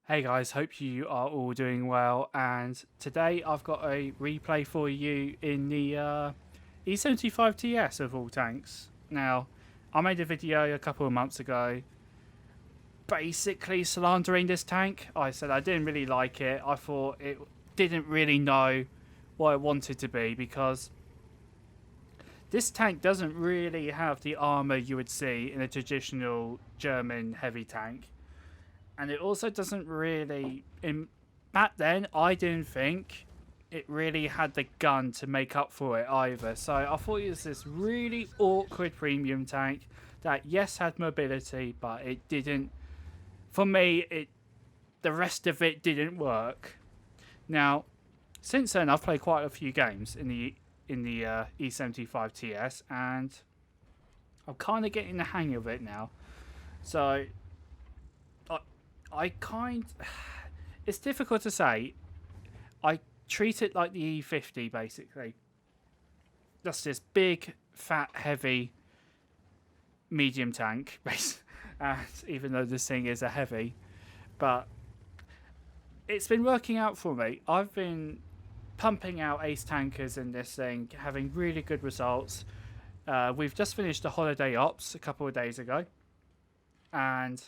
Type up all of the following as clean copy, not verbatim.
Hey guys, hope you are all doing well. And today I've got a replay for you in the E-75 TS of all tanks. Now, I made a video a couple of months ago basically slandering this tank. I said I didn't really like it. I thought it didn't really know what it wanted to be because this tank doesn't really have the armor you would see in a traditional German heavy tank. And it also doesn't really back then I didn't think it really had the gun to make up for it either. So I thought it was this really awkward premium tank that yes had mobility, but it didn't, for me, it the rest of it didn't work. Now, since then I've played quite a few games in the E-75 TS, and I'm kind of getting the hang of it now. So I kind... It's difficult to say. I treat it like the E50, basically. That's this big, fat, heavy, medium tank, even though this thing is a heavy. But it's been working out for me. I've been pumping out ace tankers in this thing, having really good results. We've just finished the holiday ops a couple of days ago. And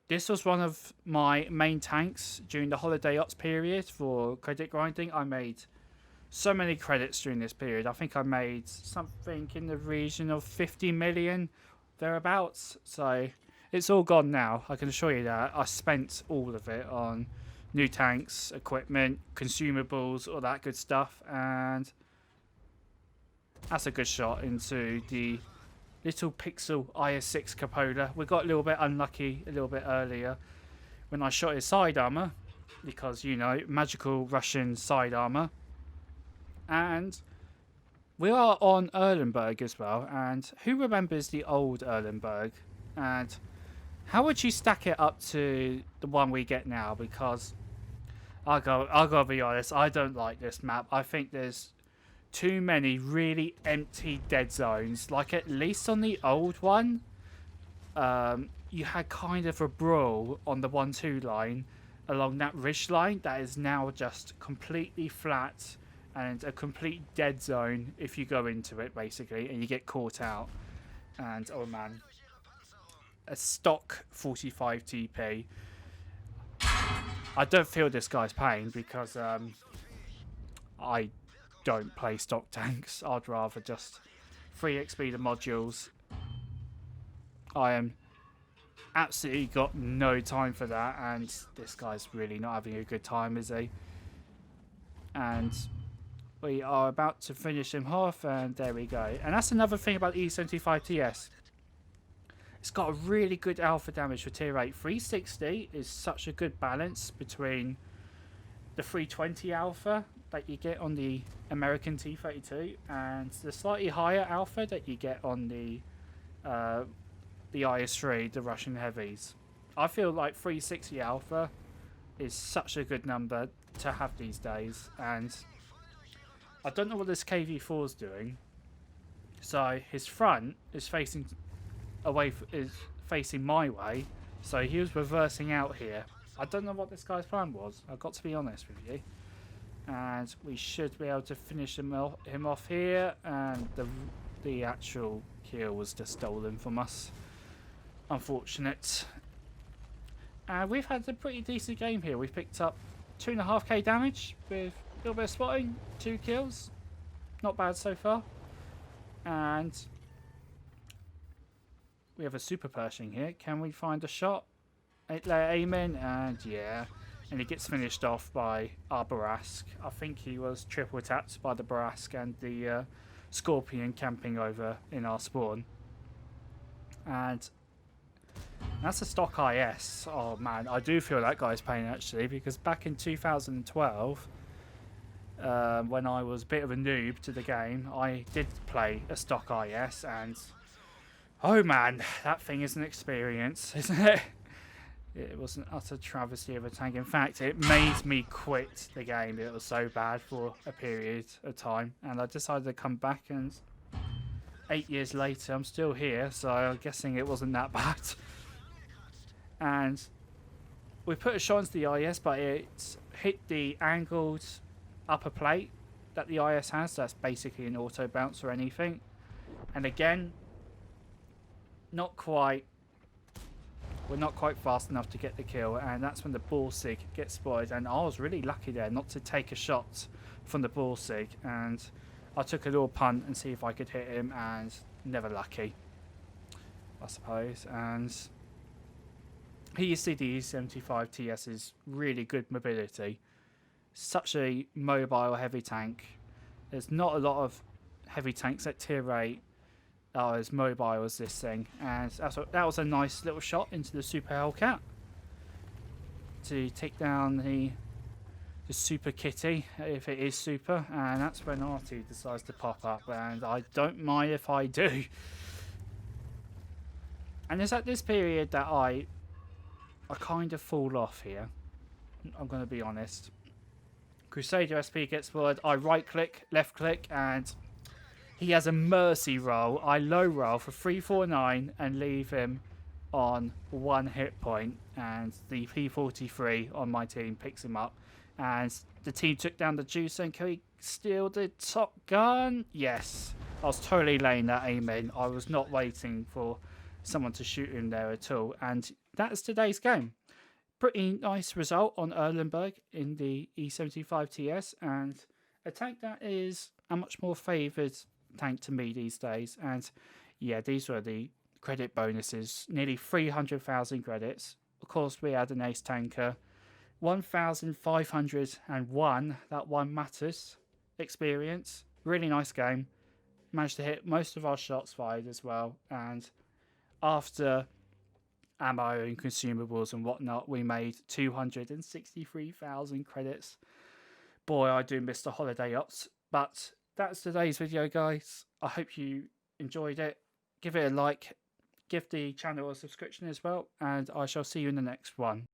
this was one of my main tanks during the holiday ops period for credit grinding. I made so many credits during this period. I think I made something in the region of 50 million thereabouts. So it's all gone now. I can assure you that. I spent all of it on new tanks, equipment, consumables, all that good stuff. And that's a good shot into the little pixel IS-6 Cupola. We got a little bit unlucky a little bit earlier when I shot his side armor, because, you know, magical Russian side armor. And we are on Erlenberg as well. And who remembers the old Erlenberg? And how would you stack it up to the one we get now? Because I'll gotta be honest, I don't like this map. I think there's too many really empty dead zones. Like, at least on the old one, you had kind of a brawl on the 1-2 line along that ridge line that is now just completely flat and a complete dead zone if you go into it, basically, and you get caught out. And oh man, a stock 45 TP. I don't feel this guy's pain because I don't play stock tanks. I'd rather just free XP the modules. I am absolutely got no time for that, and this guy's really not having a good time, is he? And we are about to finish him off, and there we go. And that's another thing about E-75 TS. It's got a really good alpha damage for tier 8. 360 is such a good balance between the 320 alpha that you get on the American T-32 and the slightly higher alpha that you get on the IS-3, the Russian heavies. I feel like 360 alpha is such a good number to have these days, and I don't know what this KV4 is doing. So his front is facing facing my way, so he was reversing out here. I don't know what this guy's plan was, I've got to be honest with you. And we should be able to finish him off here, and the actual kill was just stolen from us. Unfortunate. And we've had a pretty decent game here. We've picked up 2.5k damage with a little bit of spotting, 2 kills. Not bad so far. And we have a super Pershing here. Can we find a shot? 8-layer aiming, and yeah. And he gets finished off by our Barask. I think he was triple tapped by the Barask and the Scorpion camping over in our spawn. And that's a stock IS. Oh man, I do feel that guy's pain actually, because back in 2012, when I was a bit of a noob to the game, I did play a stock IS, and oh man, that thing is an experience, isn't it? It was an utter travesty of a tank. In fact, it made me quit the game. It was so bad for a period of time. And I decided to come back, and 8 years later, I'm still here. So I'm guessing it wasn't that bad. And we put a shot into the IS, but it hit the angled upper plate that the IS has. So that's basically an auto bounce or anything. And again, not quite. We're not quite fast enough to get the kill, and that's when the Borsig gets spotted. And I was really lucky there not to take a shot from the Borsig, and I took a little punt and see if I could hit him, and never lucky, I suppose. And here you see the E-75 TS's really good mobility. Such a mobile heavy tank. There's not a lot of heavy tanks at tier 8 are as mobile as this thing, and that was a nice little shot into the Super Hellcat to take down the Super Kitty, if it is super. And that's when R2 decides to pop up, and I don't mind if I do. And it's at this period that I kind of fall off here, I'm going to be honest. Crusader SP gets spotted, I right click, left click, and he has a mercy roll. I low roll for 349 and leave him on 1 hit point, and the P43 on my team picks him up, and the team took down the Juice. And can we steal the Top Gun? Yes. I was totally laying that aim in. I was not waiting for someone to shoot him there at all, and that's today's game. Pretty nice result on Erlenberg in the E-75 TS, and a tank that is a much more favoured tank to me these days. And yeah, these were the credit bonuses, nearly 300,000 credits. Of course, we had an ace tanker, 1,501, that one matters experience. Really nice game. Managed to hit most of our shots fired as well, and after ammo and consumables and whatnot, we made 263,000 credits. Boy, I do miss the holiday ops. But that's today's video, guys. I hope you enjoyed it. Give it a like, give the channel a subscription as well, and I shall see you in the next one.